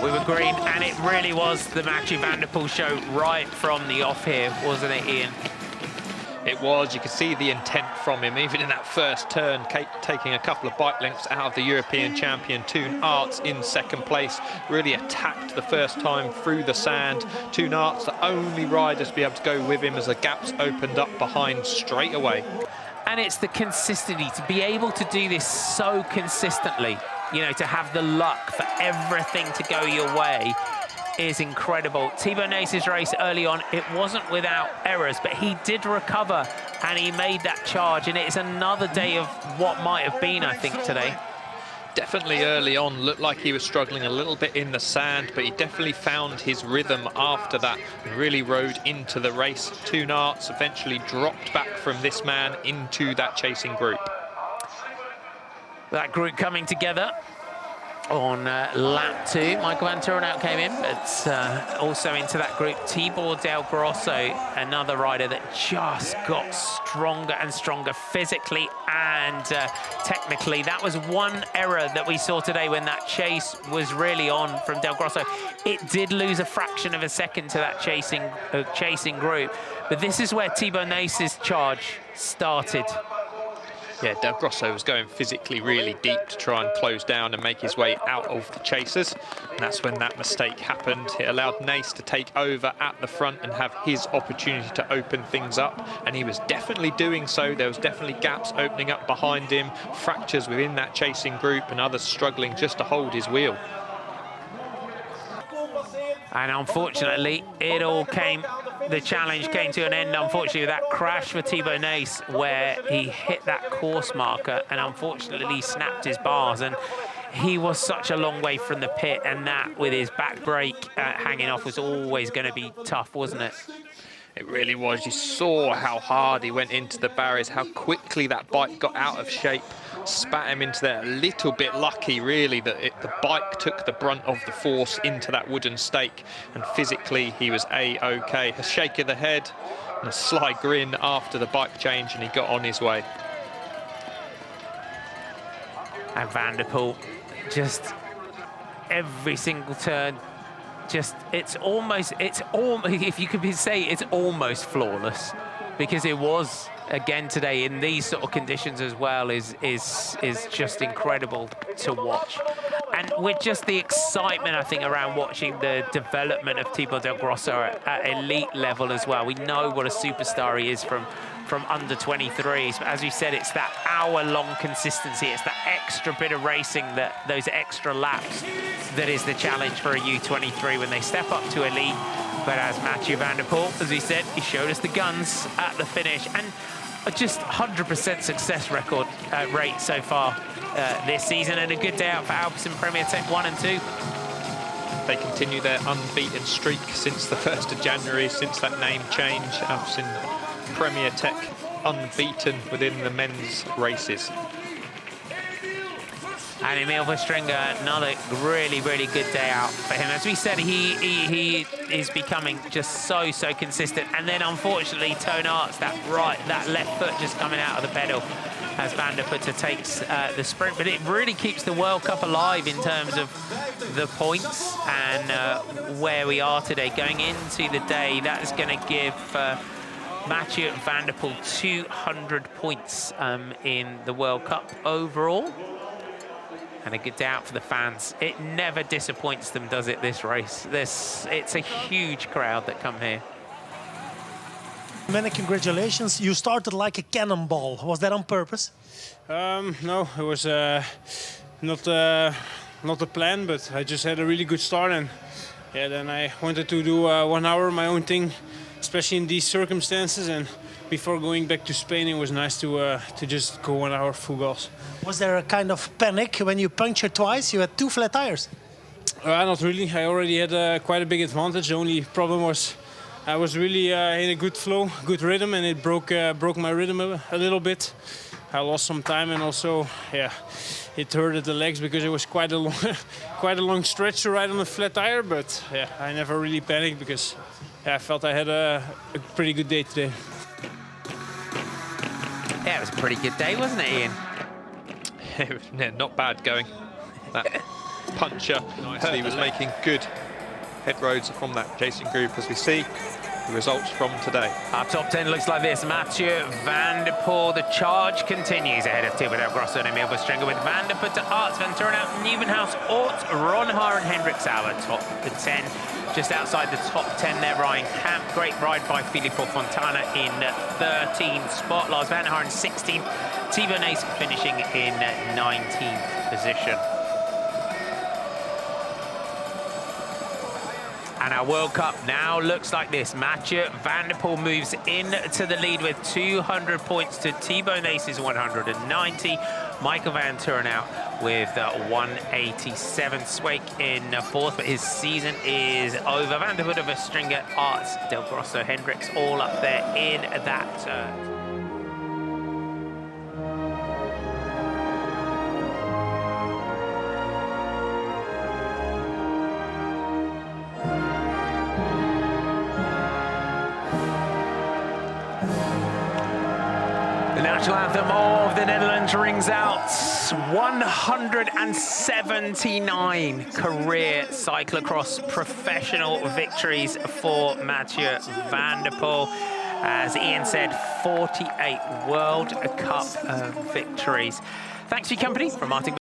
We were green, and it really was the Mathieu van der Poel show right from the off here, wasn't it, Ian? It was. You could see the intent from him, even in that first turn, taking a couple of bike lengths out of the European champion, Thibau Nys in second place. Really attacked the first time through the sand. Thibau Nys, the only rider to be able to go with him as the gaps opened up behind straight away. And it's the consistency, to be able to do this so consistently, you know, to have the luck for everything to go your way is incredible. Thibau Nys' race early on, it wasn't without errors, but he did recover and he made that charge, and it's another day of what might have been, I think, today. Definitely early on looked like he was struggling a little bit in the sand, but he definitely found his rhythm after that and really rode into the race. Thibau Nys eventually dropped back from this man into that chasing group. That group coming together on lap 2. Michael Van Turenhout came in, but also into that group, Tibor Del Grosso, another rider that just got stronger and stronger physically and technically. That was one error that we saw today when that chase was really on from Del Grosso. It did lose a fraction of a second to that chasing group, but this is where Thibau Nys' charge started. Yeah, Del Grosso was going physically really deep to try and close down and make his way out of the chasers. And that's when that mistake happened. It allowed Nys to take over at the front and have his opportunity to open things up. And he was definitely doing so. There was definitely gaps opening up behind him, fractures within that chasing group, and others struggling just to hold his wheel. And unfortunately, the challenge came to an end, unfortunately, with that crash for Thibau Nys, where he hit that course marker and unfortunately snapped his bars. And he was such a long way from the pit, and that with his back brake hanging off was always going to be tough, wasn't it? It really was. You saw how hard he went into the barriers, how quickly that bike got out of shape, spat him into there. A little bit lucky, really, that the bike took the brunt of the force into that wooden stake, and physically he was A-OK. A shake of the head and a sly grin after the bike change, and he got on his way. And Van der Poel, just every single turn, it's almost, if you could say it's almost flawless, because it was again today in these sort of conditions as well, is just incredible to watch. And with just the excitement, I think, around watching the development of Tibor Del Grosso at elite level as well. We know what a superstar he is from under 23s, but as you said, it's that hour-long consistency, it's that extra bit of racing, those extra laps that is the challenge for a U23 when they step up to elite. But as Mathieu van der Poel, as we said, he showed us the guns at the finish, and just 100% success record rate so far this season, and a good day out for Alpecin Premier Tech 1 and 2. They continue their unbeaten streak since the 1st of January, since that name change. Alpecin Premier Tech unbeaten within the men's races. And Emil Verstringen, another really, really good day out for him. As we said, he is becoming just so consistent. And then, unfortunately, Thibau Nys, that left foot just coming out of the pedal as Van der Poel takes the sprint. But it really keeps the World Cup alive in terms of the points and where we are today. Going into the day, that is going to give Mathieu van der Poel 200 points in the World Cup overall. And a good day out for the fans. It never disappoints them, does it, this race? It's a huge crowd that come here. Many congratulations. You started like a cannonball. Was that on purpose? No, it was not a plan, but I just had a really good start, and yeah, then I wanted to do 1 hour my own thing, especially in these circumstances. And before going back to Spain, it was nice to just go 1 hour full gas. Was there a kind of panic when you punctured twice? You had 2 flat tires. Not really. I already had quite a big advantage. The only problem was I was really in a good flow, good rhythm, and it broke my rhythm a little bit. I lost some time, and also, yeah, it hurted the legs because it was quite a long stretch to ride on a flat tire. But yeah, I never really panicked because I felt I had a pretty good day today. Yeah, it was a pretty good day, wasn't it, Ian? Yeah, not bad going. puncher. He was making good headroads from that chasing group, as we see the results from today. Our top 10 looks like this. Mathieu, Van der Poel. The charge continues ahead of Thibau Nys and Emil Stringer, with Van der Poel to Arts, Van Turnhout, Nieuwenhuis, Ort, Ronhaar and Hendricks our top 10. Just outside the top 10 there, Ryan Camp. Great ride by Filippo Fontana in 13th spot. Lars Van der Haar in 16th. Thibau Nys finishing in 19th position. And our World Cup now looks like this. Mathieu Van der Poel moves into the lead with 200 points to Thibau Nys' 190. Michael Van Turnhout with 187. Swake in 4th, but his season is over. Van der Poel, Stringer, Arts, Del Grosso, Hendricks, all up there in that The national anthem of the Netherlands rings out. 179 career cyclocross professional victories for Mathieu Van der Poel. As Ian said, 48 World Cup victories. Thanks for your company from Martin.